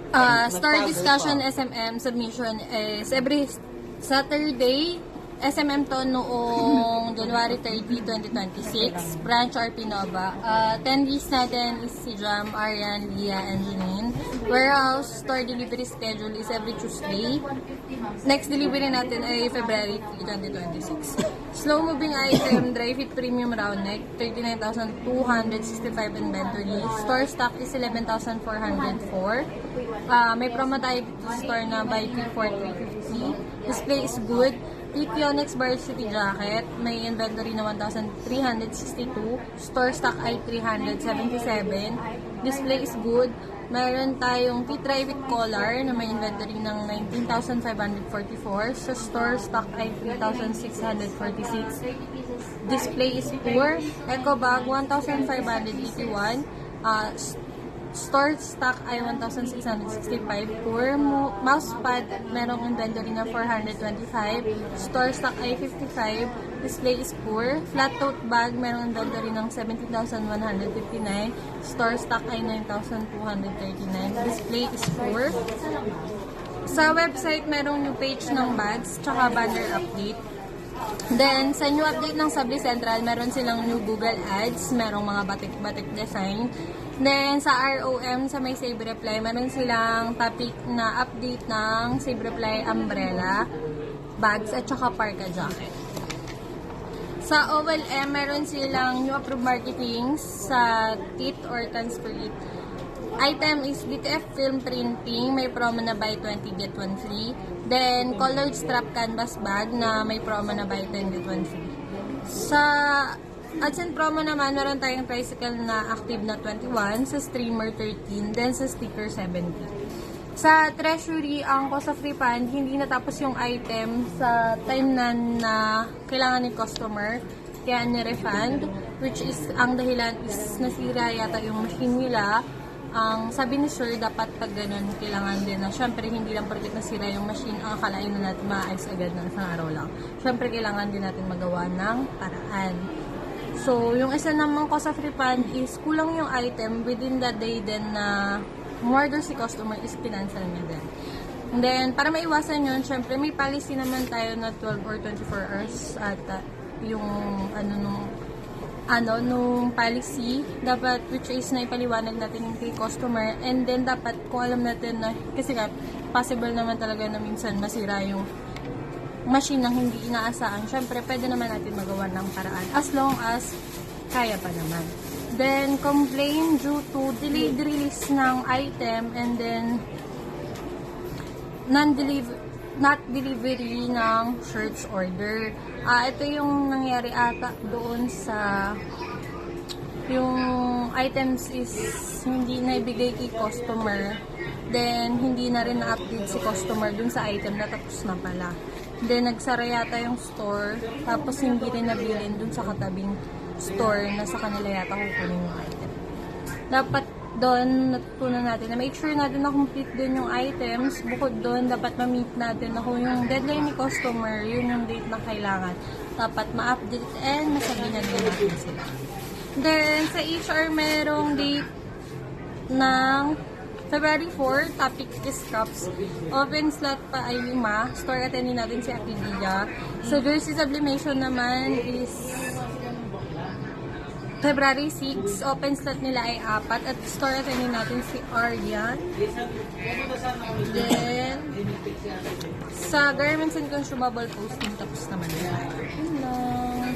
Store discussion SMM submission is every Saturday. SMM to noong January 30, 2026. Branch RP Nova. Attendees natin is si Jam, Arian, Leah, and Janine. Warehouse store delivery schedule is every Tuesday. Next delivery natin ay February 3, 2026. Slow moving item, dry fit premium round neck, 39,265 inventory. Store stock is 11,404. May promo tayo dito sa store na buy 3 for 350. Display is good. Onyx Varsity Jacket, may inventory na 1,362. Store stock ay 377. Display is good. Meron tayong T-Try with collar na may inventory ng 19,544. Sa store stock ay 3,646. Display is poor. Eco bag 1,581. Store stock ay 1,665. Poor mousepad, merong inventory na 425. Store stock ay 55. Display is poor. Flat tote bag, merong inventory ng 17,159. Store stock ay 9,239. Display is poor. Sa website, merong new page ng bags, tsaka banner update. Then, sa new update ng Subli Central, meron silang new Google Ads, merong mga batik-batik design. Then, sa ROM, sa may Save Reply, meron silang topic na update ng Save Reply umbrella, bags, at saka parka jacket. Sa OLM, meron silang new approved marketing sa TIT or Transferit. Item is DTF film printing, may promo na buy 20 get 1 free. Then, colored strap canvas bag na may promo na buy 10 get 1 free. Sa AdSense promo naman, meron tayong tricycle na active na 21, sa streamer 13, then sa sticker 70. Sa treasury, ang cost of refund, hindi natapos yung item sa time na kailangan ni customer, kaya ni-refund, which is, ang dahilan is nasira yata yung machine nila. Ang sabi ni Sir, dapat pag ganun, kailangan din na, syempre, hindi lang porket nasira yung machine, ang akalain na natin maayos agad na isang araw lang. Syempre, kailangan din natin magawa ng paraan. So, yung isa namang cost of refund is kulang yung item within the day din na umorder si customer is kinancel niya din. And then, para maiwasan yun, syempre, may policy naman tayo na 12 or 24 hours at yung nung policy, dapat which is na ipaliwanag natin yung kay customer, and then dapat kung alam natin na, kasi nga possible naman talaga na minsan masira yung machine nang hindi inaasahan, syempre pwede naman natin magawa ng paraan as long as kaya pa naman. Then complain due to delayed release ng item, and then not delivery ng search order. Ito yung nangyari ata doon sa yung items is hindi na ibigay kay customer, then hindi na rin na-update si customer dun sa item na tapos na pala. Then nagsara yata yung store, tapos hindi rin nabilin dun sa katabing store na sa kanila yata kukunin yung item. Dapat doon natutunan natin na make sure natin na complete din yung items. Bukod doon, dapat ma-meet natin na kung yung deadline ni customer, yun yung date na kailangan. Dapat ma-update and masabihan din natin sila. Then, sa HR, merong date ng February 4, topic is cups. Open slot pa ay 5. Store attendee natin si Apidia. So, jersey sublimation naman is February 6. Open slot nila ay 4. At store attendee natin si Aryan. Then, sa garments and consumable posting, tapos naman nila. Yun lang.